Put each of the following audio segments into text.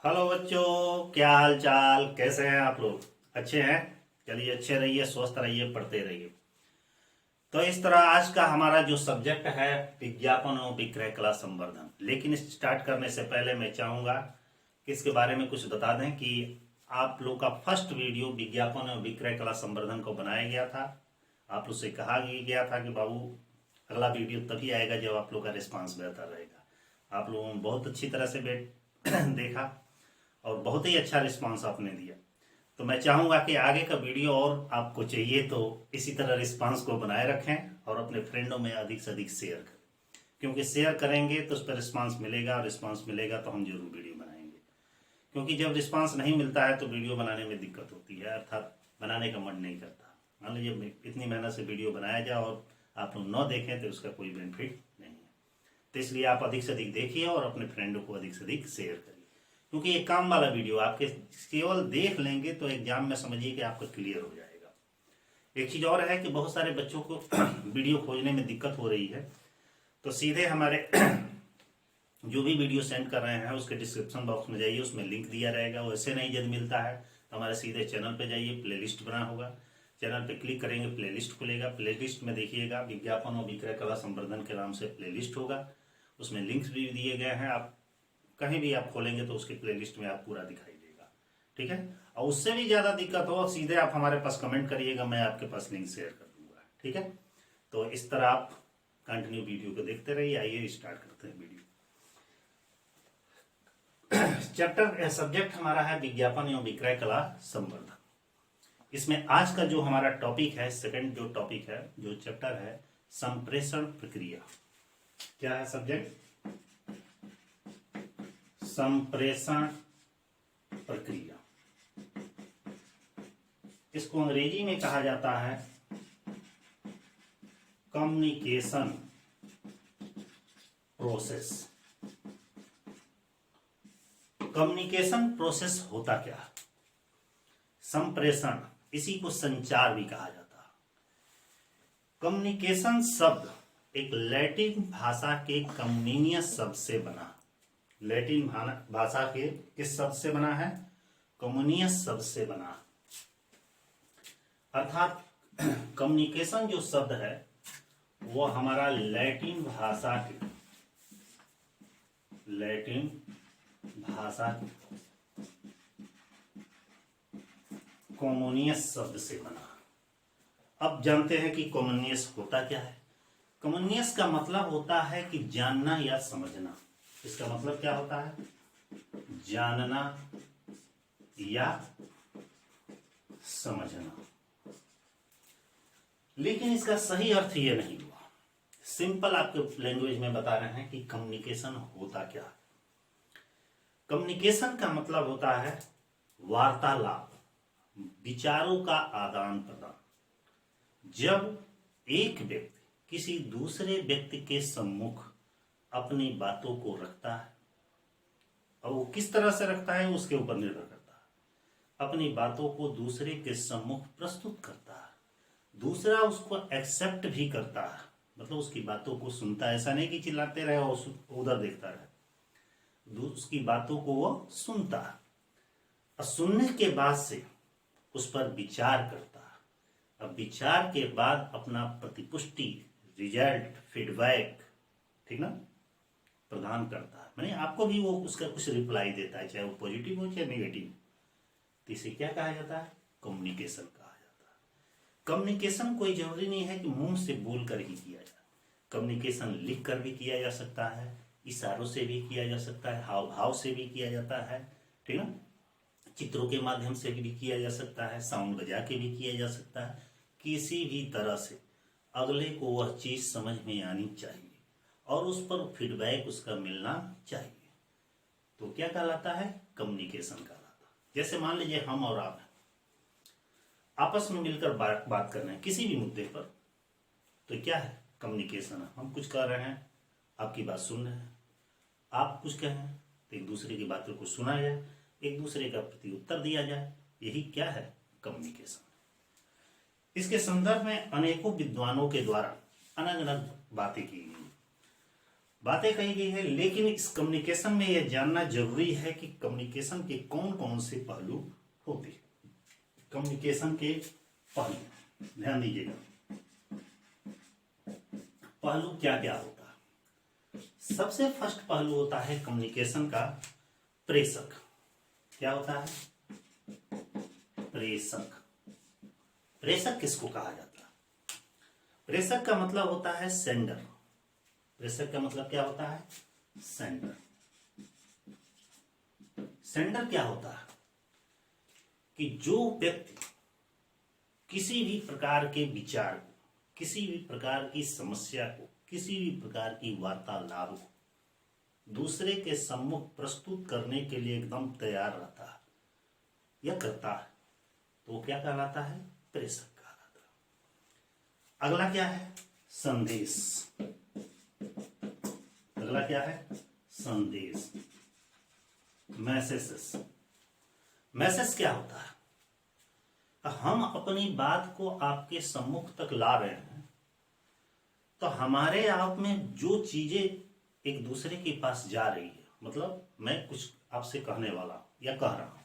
Hello बच्चों, क्या हाल चाल, कैसे हैं आप लोग? अच्छे हैं? चलिए, अच्छे रहिए, स्वस्थ रहिए, पढ़ते रहिए। तो इस तरह आज का हमारा जो सब्जेक्ट है विज्ञापन और विक्रय कला संवर्धन। लेकिन स्टार्ट करने से पहले मैं चाहूंगा कि इसके बारे में कुछ बता दें कि आप लोग का फर्स्ट वीडियो विज्ञापन और विक्रय कला संवर्धन को बनाया गया था। आप लोग से कहा गया था कि बाबू अगला वीडियो तभी आएगा जब आप लोग का रिस्पांस बेहतर रहेगा। आप लोगों ने बहुत अच्छी तरह से देखा और बहुत ही अच्छा रिस्पांस आपने दिया। तो मैं चाहूंगा कि आगे का वीडियो और आपको चाहिए तो इसी तरह रिस्पांस को बनाए रखें और अपने फ्रेंडों में अधिक से अधिक शेयर करें, क्योंकि शेयर करेंगे तो उस पर रिस्पांस मिलेगा और रिस्पांस मिलेगा तो हम जरूर वीडियो बनाएंगे। क्योंकि जब रिस्पांस नहीं मिलता है तो वीडियो बनाने में दिक्कत होती है, अर्थात बनाने का मन नहीं करता। मान लीजिए इतनी मेहनत से वीडियो बनाया जाए और आप लोग न देखें तो उसका कोई बेनिफिट नहीं है। तो इसलिए आप अधिक से अधिक देखिए और अपने फ्रेंडों को अधिक से अधिक शेयर करिए, क्योंकि ये काम वाला वीडियो आपके केवल देख लेंगे तो एग्जाम में समझिए कि आपका क्लियर हो जाएगा। एक चीज और है कि बहुत सारे बच्चों को वीडियो खोजने में दिक्कत हो रही है, तो सीधे हमारे जो भी वीडियो सेंड कर रहे हैं उसके डिस्क्रिप्शन बॉक्स में जाइए, उसमें लिंक दिया रहेगा। वैसे नहीं यदि मिलता है तो हमारे सीधे चैनल पे जाइए, प्लेलिस्ट बना होगा, चैनल पे क्लिक करेंगे, प्लेलिस्ट खुलेगा, प्लेलिस्ट में देखिएगा विज्ञापन और विक्रय कला संवर्धन के नाम से प्लेलिस्ट होगा। उसमें लिंक्स भी दिए गए हैं, आप कहीं भी आप खोलेंगे तो उसकी प्लेलिस्ट में आप पूरा दिखाई देगा। ठीक है, और उससे भी ज्यादा दिक्कत हो सीधे आप हमारे पास कमेंट करिएगा, मैं आपके पास लिंक शेयर कर दूंगा। ठीक है, तो इस तरह आप कंटिन्यू वीडियो को देखते रहिए। आइए स्टार्ट करते हैं वीडियो। चैप्टर सब्जेक्ट हमारा है विज्ञापन एवं विक्रय कला संवर्धन। इसमें आज का जो हमारा टॉपिक है, सेकंड जो टॉपिक है, जो चैप्टर है, संप्रेषण प्रक्रिया। क्या है सब्जेक्ट? संप्रेषण प्रक्रिया। इसको अंग्रेजी में कहा जाता है कम्युनिकेशन प्रोसेस। कम्युनिकेशन प्रोसेस होता क्या है? संप्रेषण, इसी को संचार भी कहा जाता है। कम्युनिकेशन शब्द एक लैटिन भाषा के कम्युनियस शब्द से बना। लैटिन भाषा के किस शब्द से बना है? कम्युनियस शब्द से बना। अर्थात कम्युनिकेशन जो शब्द है वो हमारा लैटिन भाषा के कम्युनियस शब्द से बना। अब जानते हैं कि कम्युनियस होता क्या है। कम्युनियस का मतलब होता है कि जानना या समझना। इसका मतलब क्या होता है? जानना या समझना। लेकिन इसका सही अर्थ यह नहीं हुआ। सिंपल आपके लैंग्वेज में बता रहे हैं कि कम्युनिकेशन होता क्या है। कम्युनिकेशन का मतलब होता है वार्तालाप, विचारों का आदान प्रदान। जब एक व्यक्ति किसी दूसरे व्यक्ति के सम्मुख अपनी बातों को रखता है, और वो किस तरह से रखता है उसके ऊपर निर्भर करता है। अपनी बातों को दूसरे के सम्मुख प्रस्तुत करता है, दूसरा उसको एक्सेप्ट भी करता है, मतलब उसकी बातों को सुनता है। ऐसा नहीं कि चिल्लाते रहे और उधर देखता रहे, उसकी बातों को वो सुनता है और सुनने के बाद से उस पर विचार करता है। अब विचार के बाद अपना प्रतिपुष्टि, रिजल्ट, फीडबैक, ठीक ना, प्रदान करता है। माने आपको भी वो उसका कुछ रिप्लाई देता है, चाहे वो पॉजिटिव हो चाहे नेगेटिव। तो इसे क्या कहा जाता है? कम्युनिकेशन कहा जाता है। कम्युनिकेशन कोई जरूरी नहीं है कि मुंह से बोल कर ही किया जाए। कम्युनिकेशन लिख कर भी किया जा सकता है, इशारों से भी किया जा सकता है, हाव भाव से भी किया जाता है, ठीक ना, चित्रों के माध्यम से भी किया जा सकता है, साउंड बजा के भी किया जा सकता है। किसी भी तरह से अगले को वह चीज समझ में आनी चाहिए और उस पर फीडबैक उसका मिलना चाहिए। तो क्या कहलाता है? कम्युनिकेशन कहलाता है। जैसे मान लीजिए हम और आप आपस में मिलकर बात कर रहे हैं किसी भी मुद्दे पर, तो क्या है? कम्युनिकेशन है। हम कुछ कह रहे हैं, आपकी बात सुन रहे हैं, आप कुछ कहें तो एक दूसरे की बातों को सुना जाए, एक दूसरे का प्रति उत्तर दिया जाए। यही क्या है? कम्युनिकेशन। इसके संदर्भ में अनेकों विद्वानों के द्वारा अलग अलग बातें की गई। बातें कही गई है, लेकिन इस कम्युनिकेशन में यह जानना जरूरी है कि कम्युनिकेशन के कौन कौन से पहलू होते हैं। कम्युनिकेशन के पहलू ध्यान दीजिएगा, पहलू क्या क्या होता है। सबसे फर्स्ट पहलू होता है कम्युनिकेशन का प्रेषक। क्या होता है? प्रेषक। प्रेषक किसको कहा जाता है? प्रेषक का मतलब होता है सेंडर। प्रेषक का मतलब क्या होता है? सेंडर। सेंडर क्या होता है कि जो व्यक्ति किसी भी प्रकार के विचार को, किसी भी प्रकार की समस्या को, किसी भी प्रकार की वार्तालाप को दूसरे के सम्मुख प्रस्तुत करने के लिए एकदम तैयार रहता है या करता है, तो वो क्या कहलाता है? प्रेषक कहलाता है। अगला क्या है? संदेश। अगला क्या है? संदेश, मैसेजेस। मैसेज क्या होता है? हम अपनी बात को आपके सम्मुख तक ला रहे हैं, तो हमारे आप में जो चीजें एक दूसरे के पास जा रही है, मतलब मैं कुछ आपसे कहने वाला हूं या कह रहा हूं,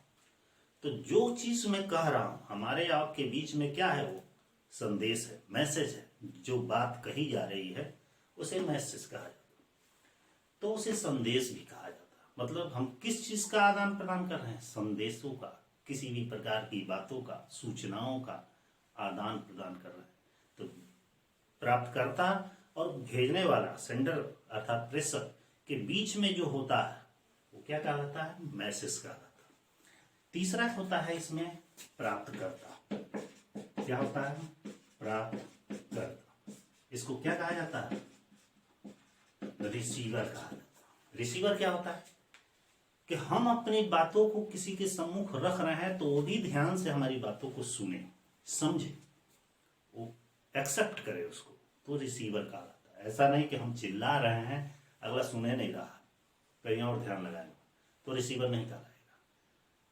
तो जो चीज मैं कह रहा हूं हमारे आपके बीच में क्या है? वो संदेश है, मैसेज है। जो बात कही जा रही है उसे मैसेज कहा जाता है, तो उसे संदेश भी कहा जाता है। मतलब हम किस चीज का आदान प्रदान कर रहे हैं? संदेशों का, किसी भी प्रकार की बातों का, सूचनाओं का आदान प्रदान कर रहे हैं। तो प्राप्तकर्ता और भेजने वाला, सेंडर अर्थात प्रेषक के बीच में जो होता है वो क्या कहलाता है? मैसेज कहलाता है। तीसरा होता है इसमें प्राप्तकर्ता। क्या होता है? प्राप्तकर्ता। इसको क्या कहा जाता है? रिसीवर कहा जाता है। रिसीवर क्या होता है कि हम अपनी बातों को किसी के सम्मुख रख रहे हैं तो वो भी ध्यान से हमारी बातों को सुने, समझे, वो एक्सेप्ट करे उसको, तो रिसीवर कहा जाता है। ऐसा नहीं कि हम चिल्ला रहे हैं, अगला सुने नहीं रहा, कहीं और ध्यान लगाएगा, तो रिसीवर नहीं कहलाएगा।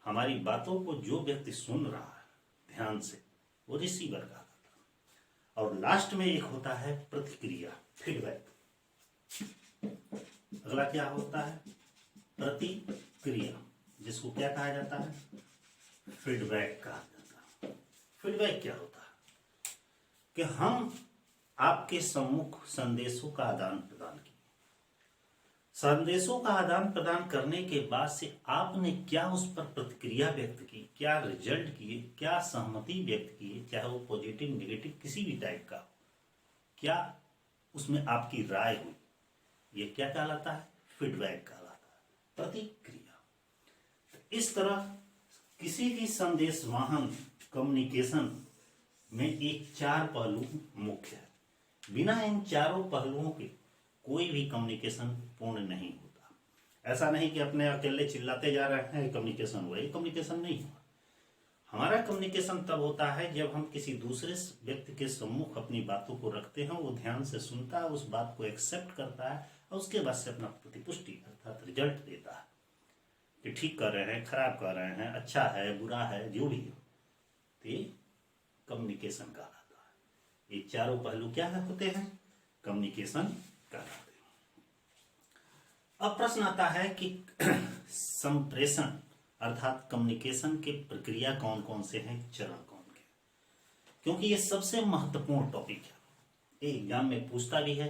हमारी बातों को जो व्यक्ति सुन रहा है ध्यान से, वो रिसीवर कहलाता है। और लास्ट में एक होता है प्रतिक्रिया, फीडबैक। अगला क्या होता है? प्रतिक्रिया, जिसको क्या कहा जाता है? फीडबैक कहा जाता है। फीडबैक क्या होता है कि हम आपके सम्मुख संदेशों का आदान प्रदान किए, संदेशों का आदान प्रदान करने के बाद से आपने क्या उस पर प्रतिक्रिया व्यक्त की, क्या रिजल्ट किए, क्या सहमति व्यक्त किए, चाहे वो पॉजिटिव नेगेटिव किसी भी टाइप का, क्या उसमें आपकी राय हुई, ये क्या कहलाता है? फीडबैक कहलाता है, प्रतिक्रिया। इस तरह किसी भी संदेश वाहन कम्युनिकेशन में एक चार पहलू मुख्य है। बिना इन चारों पहलुओं के कोई भी कम्युनिकेशन पूर्ण नहीं होता। ऐसा नहीं कि अपने अकेले चिल्लाते जा रहे हैं कम्युनिकेशन हुआ, ये कम्युनिकेशन नहीं हुआ। हमारा कम्युनिकेशन तब होता है जब हम किसी दूसरे व्यक्ति के सम्मुख अपनी बातों को रखते हैं, वो ध्यान से सुनता है, उस बात को एक्सेप्ट करता है और उसके बाद से अपना प्रतिपुष्टि अर्थात रिजल्ट देता है कि ठीक कर रहे हैं, खराब कर रहे हैं, अच्छा है, बुरा है, जो भी हो, तो ये कम्युनिकेशन कहलाता है। ये चारों पहलू क्या होते हैं? कम्युनिकेशन कहलाते हैं। अब प्रश्न आता है कि संप्रेषण अर्थात कम्युनिकेशन के प्रक्रिया कौन कौन से हैं, चरण कौन के, क्योंकि ये सबसे महत्वपूर्ण टॉपिक है। ये एग्जाम में पूछता भी है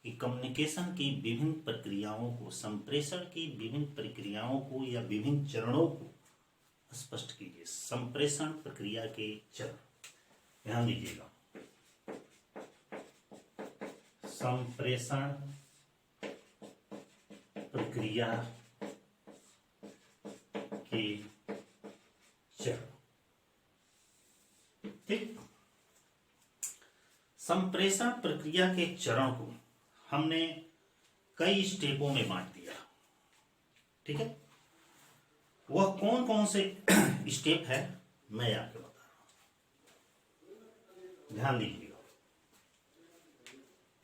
कि कम्युनिकेशन की विभिन्न प्रक्रियाओं को, संप्रेषण की विभिन्न प्रक्रियाओं को या विभिन्न चरणों को स्पष्ट कीजिए। संप्रेषण प्रक्रिया के चरण ध्यान दीजिएगा। संप्रेषण प्रक्रिया के चरण, ठीक। संप्रेषण प्रक्रिया के चरण को हमने कई स्टेपों में बांट दिया, ठीक है। वह कौन कौन से स्टेप है मैं आपको बता रहा हूं, ध्यान दीजिएगा।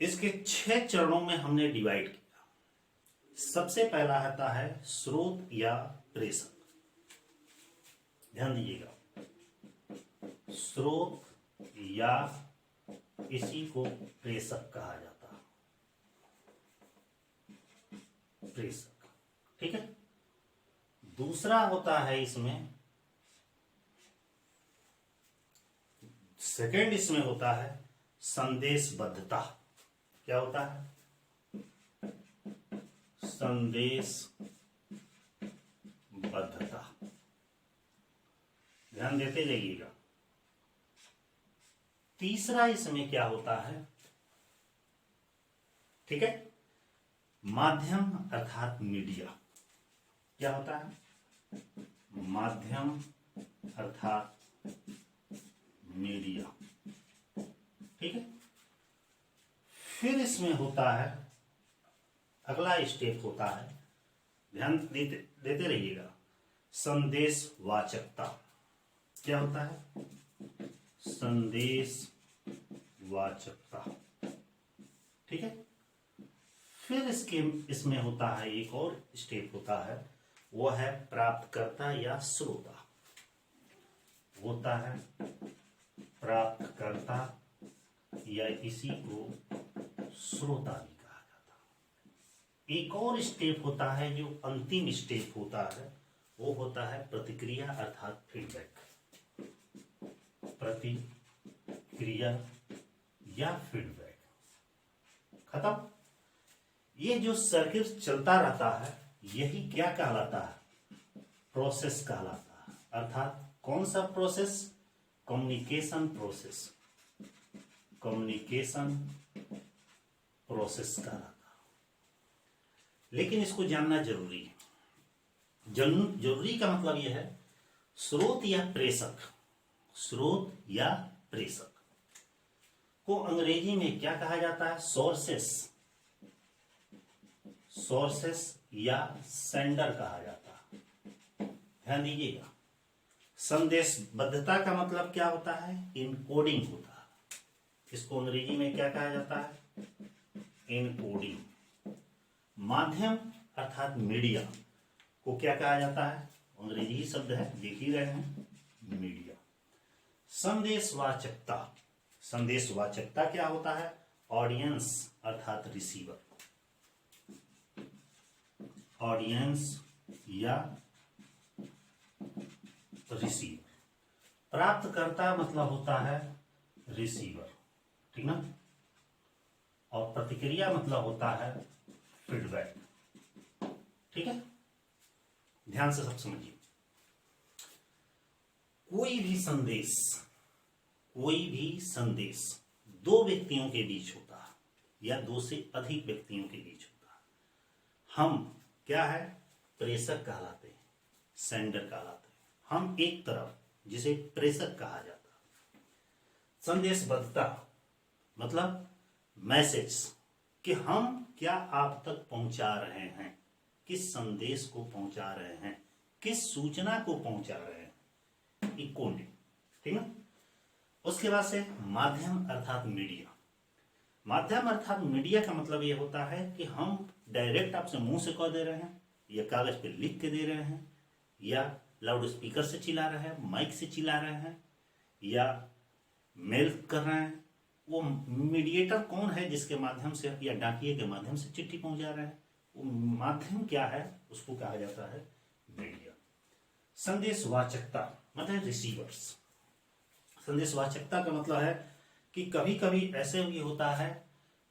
इसके 6 चरणों में हमने डिवाइड किया। सबसे पहला आता है स्रोत या प्रेषक, ध्यान दीजिएगा। स्रोत या इसी को प्रेषक कहा जाता है। प्रेषक। ठीक है। दूसरा होता है इसमें, सेकंड इसमें होता है संदेशबद्धता। क्या होता है? संदेशबद्धता। ध्यान देते जाइएगा। तीसरा इसमें क्या होता है? ठीक है, माध्यम अर्थात मीडिया। क्या होता है? माध्यम अर्थात मीडिया। ठीक है। फिर इसमें होता है, अगला स्टेप होता है, ध्यान देते रहिएगा, संदेशवाचकता। क्या होता है? संदेशवाचकता। ठीक है। फिर इसमें होता है एक और स्टेप होता है, वो है प्राप्तकर्ता या श्रोता। होता है प्राप्तकर्ता या इसी को श्रोता भी कहा जाता है। एक और स्टेप होता है, जो अंतिम स्टेप होता है, वो होता है प्रतिक्रिया अर्थात फीडबैक। प्रतिक्रिया या फीडबैक। खत्म। ये जो सर्किट चलता रहता है, यही क्या कहलाता है? प्रोसेस कहलाता है। अर्थात कौन सा process? Communication process. Communication process कहलाता है। लेकिन इसको जानना जरूरी है। जरूरी का मतलब यह है, स्रोत या प्रेषक, स्रोत या प्रेषक को अंग्रेजी में क्या कहा जाता है? सोर्सेस। सोर्सेस या सेंडर कहा जाता है। ध्यान दीजिएगा। संदेशबद्धता का मतलब क्या होता है? इनकोडिंग होता है। इसको अंग्रेजी में क्या कहा जाता है? इनकोडिंग। माध्यम अर्थात मीडिया को क्या कहा जाता है? अंग्रेजी ही शब्द है, देख ही रहे हैं, मीडिया। संदेशवाचकता। संदेशवाचकता क्या होता है? ऑडियंस अर्थात रिसीवर। ऑडियंस या रिसीवर। प्राप्तकर्ता मतलब होता है रिसीवर। ठीक ना। और प्रतिक्रिया मतलब होता है फीडबैक। ठीक है। ध्यान से सब समझिए। कोई भी संदेश दो व्यक्तियों के बीच होता है या दो से अधिक व्यक्तियों के बीच होता है। हम क्या है? प्रेषक कहलाते हैं, सेंडर कहलाते हैं। हम एक तरफ, जिसे प्रेषक कहा जाता है। संदेशबद्धता मतलब मैसेज, कि हम क्या आप तक पहुंचा रहे हैं, किस संदेश को पहुंचा रहे हैं, किस सूचना को पहुंचा रहे हैं। इकोडिंग। ठीक ना। उसके बाद से माध्यम अर्थात मीडिया। माध्यम अर्थात मीडिया का मतलब यह होता है कि हम डायरेक्ट आपसे मुंह से कह दे रहे हैं, या कागज पे लिख के दे रहे हैं, या लाउड स्पीकर से चिल्ला रहे हैं, माइक से चिल्ला रहे हैं, या मेल कर रहे हैं। वो मीडिएटर कौन है जिसके माध्यम से, या डाकिए के माध्यम से चिट्ठी पहुंचा रहे हैं, वो माध्यम क्या है? उसको कहा जाता है मीडिया। संदेशवाचकता मतलब रिसीवर्स। संदेशवाचकता का मतलब है कि कभी कभी ऐसे भी होता है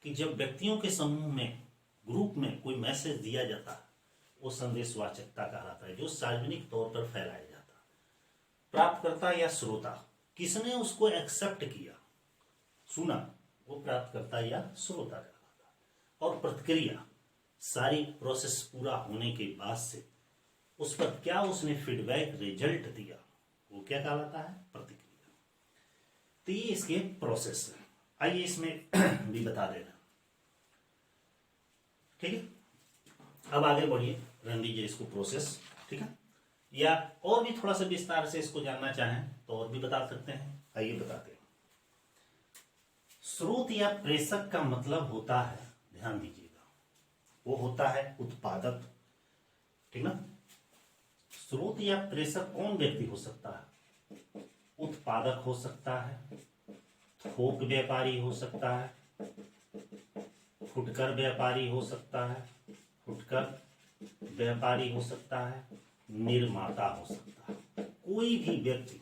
कि जब व्यक्तियों के समूह में, ग्रुप में कोई मैसेज दिया जाता है, वो संदेशवाचकता कहलाता है, जो सार्वजनिक तौर पर फैलाया जाता है। प्राप्तकर्ता या श्रोता, किसने उसको एक्सेप्ट किया, सुना, वो प्राप्तकर्ता या श्रोता कहलाता है। और प्रतिक्रिया, सारी प्रोसेस पूरा होने के बाद से उस पर क्या उसने फीडबैक रिजल्ट दिया, वो क्या कहलाता है? प्रतिक्रिया। तो ये इसके प्रोसेस है। आइए इसमें भी बता दे रहे हैं। ठीक है। अब आगे बढ़िए, रन दीजिए इसको प्रोसेस। ठीक है। या और भी थोड़ा सा विस्तार से इसको जानना चाहें तो और भी बता सकते हैं। आइए बताते हैं। स्रोत या प्रेषक का मतलब होता है, ध्यान दीजिएगा, वो होता है उत्पादक। ठीक ना। स्रोत या प्रेषक कौन व्यक्ति हो सकता है? उत्पादक हो सकता है, थोक व्यापारी हो सकता है, फुटकर व्यापारी हो सकता है, फुटकर व्यापारी हो सकता है, निर्माता हो सकता है, कोई भी व्यक्ति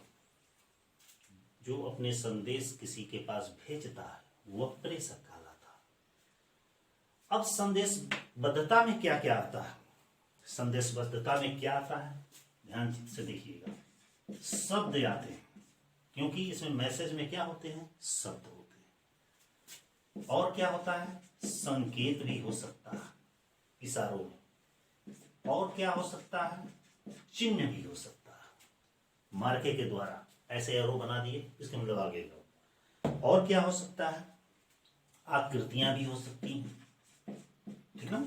जो अपने संदेश किसी के पास भेजता है वह प्रेषक कहलाता है। अब संदेशबद्धता में क्या क्या आता है? संदेशबद्धता में क्या आता है, ध्यान से देखिएगा। शब्द आते हैं, क्योंकि इसमें मैसेज में क्या होते हैं, शब्द होते हैं। और क्या होता है, संकेत भी हो सकता है इशारों में। और क्या हो सकता है, चिन्ह भी हो सकता है, मार्के के द्वारा ऐसे एरो बना दिए, इसके मतलब आगे जाओ। और क्या हो सकता है, आकृतियां भी हो सकती हैं, ठीक ना।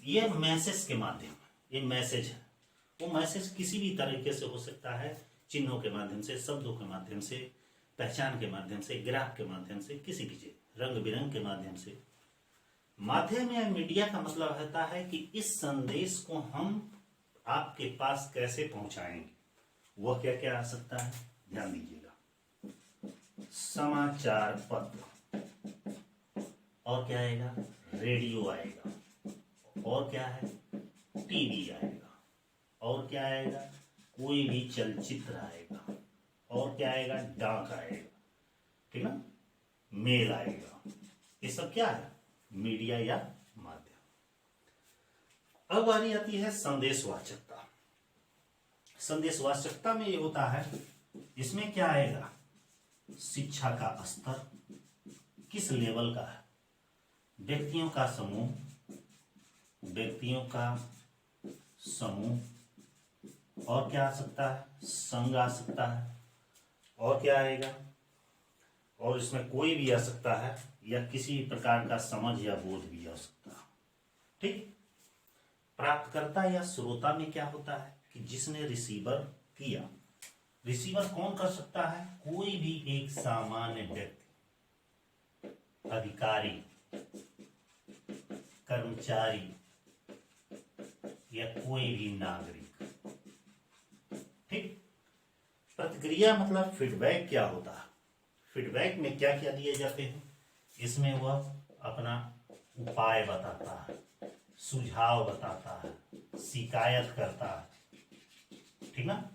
ये मैसेज के माध्यम, ये मैसेज है, वो मैसेज किसी भी तरीके से हो सकता है, चिन्हों के माध्यम से, शब्दों के माध्यम से, पहचान के माध्यम से, ग्राफ के माध्यम से, किसी भी चीज, रंग बिरंग के माध्यम से। माध्यम या मीडिया का मतलब रहता है कि इस संदेश को हम आपके पास कैसे पहुंचाएंगे, वह क्या क्या आ सकता है, ध्यान दीजिएगा। समाचार पत्र, और क्या आएगा, रेडियो आएगा, और क्या है, टीवी आएगा, और क्या आएगा, कोई भी चलचित्र आएगा, और क्या आएगा, डाक आएगा, ठीक ना, मेल आएगा। ये सब क्या है, मीडिया या माध्यम। अब बारी आती है संदेशवाचकता। संदेशवाचकता में ये होता है, इसमें क्या आएगा, शिक्षा का स्तर किस लेवल का है, व्यक्तियों का समूह, व्यक्तियों का समूह, और क्या आ सकता है, संघ आ सकता है, और क्या आएगा, और इसमें कोई भी आ सकता है, या किसी प्रकार का समझ या बोध भी आ सकता है, ठीक। प्राप्तकर्ता या श्रोता में क्या होता है कि जिसने रिसीवर किया, रिसीवर कौन कर सकता है, कोई भी एक सामान्य व्यक्ति, अधिकारी, कर्मचारी, या कोई भी नागरिक, ठीक। प्रतिक्रिया मतलब फीडबैक क्या होता है, फीडबैक में क्या क्या दिए जाते हैं, इसमें वह अपना उपाय बताता है, सुझाव बताता है, शिकायत करता है, ठीक ना।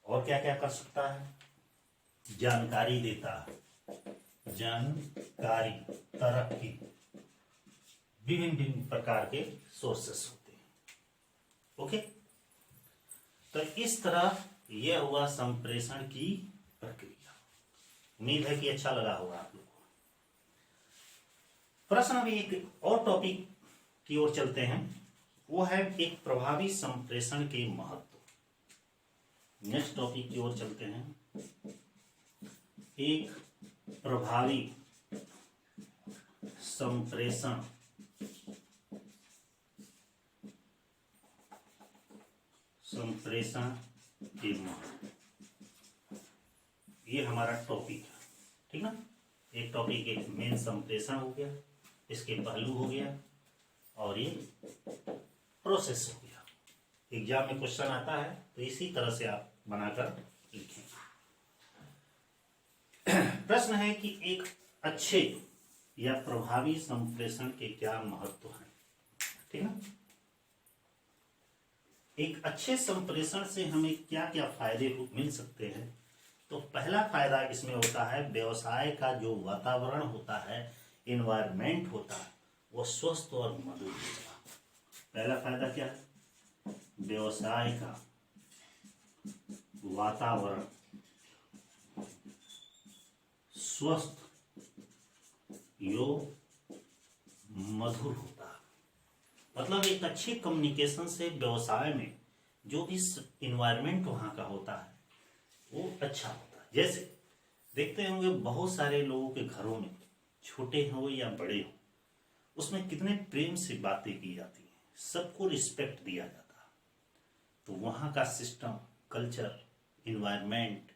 और क्या क्या कर सकता है, जानकारी देता है, जानकारी, तरक्की, विभिन्न विभिन्न प्रकार के सोर्सेस होते हैं, ओके। तो इस तरह यह हुआ संप्रेषण की प्रक्रिया। उम्मीद है कि अच्छा लगा होगा आप लोगों को। प्रश्न अभी एक और टॉपिक की ओर चलते हैं, वो है एक प्रभावी संप्रेषण के महत्व। नेक्स्ट टॉपिक की ओर चलते हैं, एक प्रभावी संप्रेषण के महत्व, ये हमारा टॉपिक है, ठीक ना। एक टॉपिक, एक मेन संप्रेषण हो गया, इसके पहलू हो गया, और ये प्रोसेस हो गया। एग्जाम में क्वेश्चन आता है तो इसी तरह से आप बनाकर लिखें। प्रश्न है कि एक अच्छे या प्रभावी संप्रेषण के क्या महत्व हैं, ठीक है। एक अच्छे संप्रेषण से हमें क्या क्या फायदे मिल सकते हैं। तो पहला फायदा इसमें होता है, व्यवसाय का जो वातावरण होता है, इन्वायरमेंट होता है, वो स्वस्थ और मधुर होगा। पहला फायदा क्या है, व्यवसाय का वातावरण स्वस्थ यो मधुर होता है। मतलब एक अच्छे कम्युनिकेशन से व्यवसाय में जो भी इन्वायरमेंट वहां का होता है वो अच्छा होता है। जैसे देखते होंगे बहुत सारे लोगों के घरों में, छोटे हो या बड़े हो, उसमें कितने प्रेम से बातें की जाती हैं, सबको रिस्पेक्ट दिया जाता है। तो वहाँ का सिस्टम, कल्चर, इन्वायरमेंट,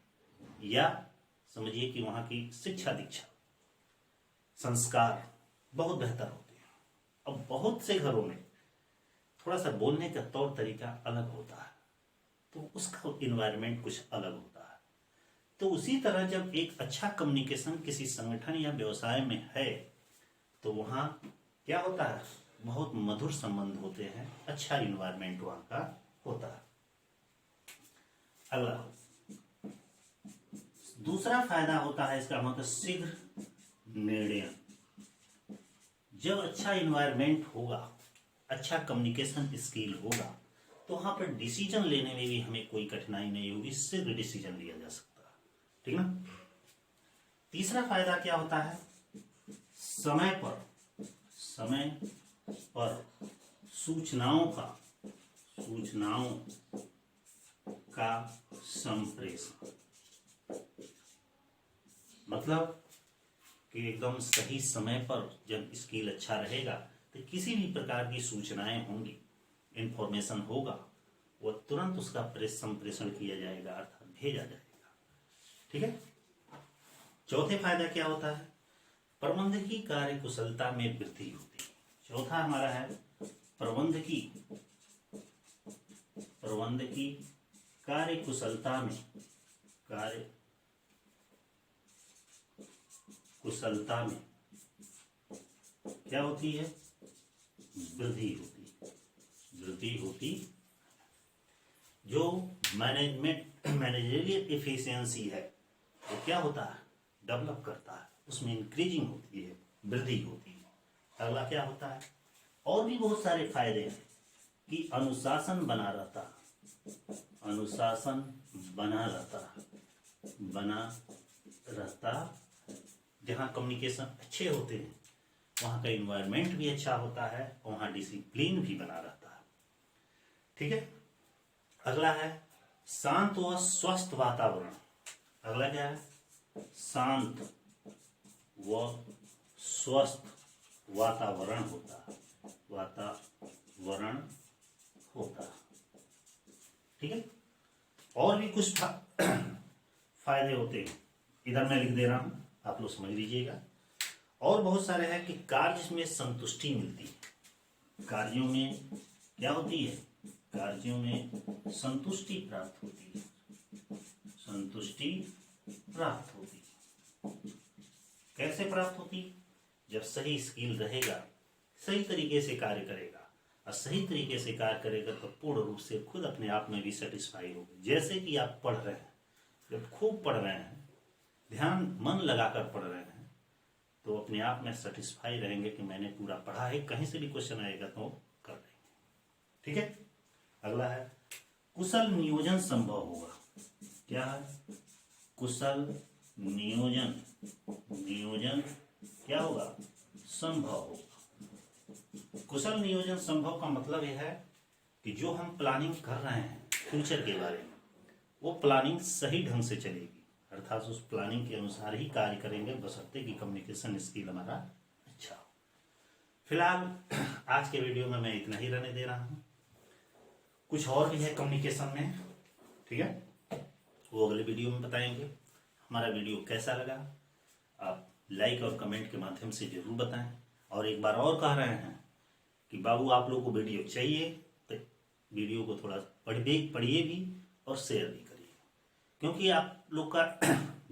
या समझिए कि वहाँ की शिक्षा दीक्षा, संस्कार बहुत बेहतर होते हैं। अब बहुत से घरों में थोड़ा सा बोलने का तौर तरीका अलग होता है, तो उसका इन्वायरमेंट कुछ अलग होता है। तो उसी तरह जब एक अच्छा कम्युनिकेशन किसी संगठन या व्यवसाय में है, तो वहाँ क्या होता है, बहुत मधुर संबंध होते हैं, अच्छा इन्वायरमेंट वहाँ का होता है। अगला दूसरा फायदा होता है इसका मतलब शीघ्र निर्णय। जब अच्छा इन्वायरमेंट होगा, अच्छा कम्युनिकेशन स्किल होगा, तो वहां पर डिसीजन लेने में भी हमें कोई कठिनाई नहीं होगी, शीघ्र डिसीजन लिया जा सकता है। ठीक ना। तीसरा फायदा क्या होता है, समय पर सूचनाओं का संप्रेषण। मतलब कि एकदम सही समय पर जब स्किल अच्छा रहेगा तो किसी भी प्रकार की सूचनाएं होंगी, इंफॉर्मेशन होगा, वो तुरंत उसका संप्रेषण किया जाएगा, अर्थात भेजा जाएगा। ठीक है। चौथे फायदा क्या होता है, प्रबंधकीय कार्य कुशलता में वृद्धि होती है। चौथा हमारा है प्रबंधकीय कार्य कुशलता में क्या होती है, वृद्धि होती। जो मैनेजरियल एफिशिएंसी है वो क्या होता है, डेवलप करता है, उसमें इंक्रीजिंग होती है, वृद्धि होती है। अगला क्या होता है, और भी बहुत सारे फायदे हैं कि अनुशासन बना रहता। जहाँ कम्युनिकेशन अच्छे होते हैं वहाँ का इन्वायरमेंट भी अच्छा होता है, वहाँ डिसिप्लिन भी बना रहता है। ठीक है। अगला है शांत व स्वस्थ वातावरण। अगला क्या है, शांत व स्वस्थ वातावरण होता है। ठीक है। और भी कुछ फायदे होते हैं, इधर मैं लिख दे रहा हूं, आप लोग समझ लीजिएगा। और बहुत सारे हैं कि कार्य में संतुष्टि मिलती है। कार्यों में क्या होती है, कार्यों में संतुष्टि प्राप्त होती है। कैसे प्राप्त होती, जब सही स्किल रहेगा, सही तरीके से कार्य करेगा, और सही तरीके से कार्य करेगा तो पूर्ण रूप से खुद अपने आप में भी सेटिस्फाई होगा। जैसे कि आप पढ़ रहे हैं, जब खूब पढ़ रहे हैं, ध्यान मन लगाकर पढ़ रहे हैं, तो अपने आप में सेटिस्फाई रहेंगे कि मैंने पूरा पढ़ा है, कहीं से भी क्वेश्चन आएगा तो कर लेंगे। ठीक है। अगला है कुशल नियोजन संभव होगा। क्या है, कुशल नियोजन क्या होगा, संभव होगा। कुशल नियोजन संभव का मतलब यह है कि जो हम प्लानिंग कर रहे हैं फ्यूचर के बारे में, वो प्लानिंग सही ढंग से चलेगी, अर्थात उस प्लानिंग के अनुसार ही कार्य करेंगे, बशर्ते कि कम्युनिकेशन स्किल हमारा अच्छा हो। फिलहाल आज के वीडियो में मैं इतना ही रहने दे रहा हूँ। कुछ और भी है कम्युनिकेशन में, ठीक है, वो अगले वीडियो में बताएंगे। हमारा वीडियो कैसा लगा आप लाइक और कमेंट के माध्यम से जरूर बताएं। और एक बार और कह रहे हैं कि बाबू आप लोग को वीडियो चाहिए तो वीडियो को थोड़ा पढ़िए भी और शेयर भी करिए, क्योंकि आप लोग का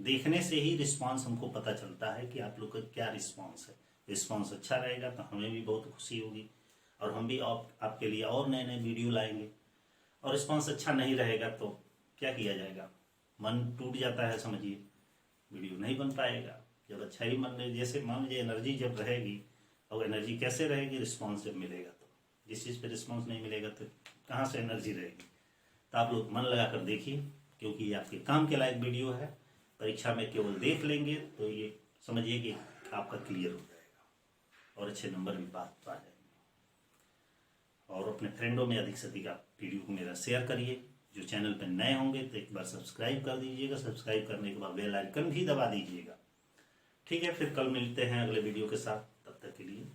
देखने से ही रिस्पांस हमको पता चलता है कि आप लोग का क्या रिस्पांस है। रिस्पांस अच्छा रहेगा तो हमें भी बहुत खुशी होगी, और हम भी आपके लिए और नए नए वीडियो लाएंगे। और रिस्पांस अच्छा नहीं रहेगा तो क्या किया जाएगा, मन टूट जाता है, समझिए, वीडियो नहीं बन पाएगा। जब अच्छा ही मन रहे, जैसे मान लीजिए एनर्जी जब रहेगी, और एनर्जी कैसे रहेगी, रिस्पांस जब मिलेगा। तो जिस चीज़ पे रिस्पांस नहीं मिलेगा तो कहाँ से एनर्जी रहेगी। तो आप लोग मन लगा कर देखिए, क्योंकि ये आपके काम के लायक वीडियो है। परीक्षा में केवल देख लेंगे तो ये समझिए कि आपका क्लियर हो जाएगा और अच्छे नंबर भी बात आ जाएंगे। और अपने फ्रेंडों में अधिक से अधिक आप वीडियो को मेरा शेयर करिए। जो चैनल पर नए होंगे तो एक बार सब्सक्राइब कर दीजिएगा, सब्सक्राइब करने के बाद बेल आइकन भी दबा दीजिएगा। ठीक है, फिर कल मिलते हैं अगले वीडियो के साथ, तब तक के लिए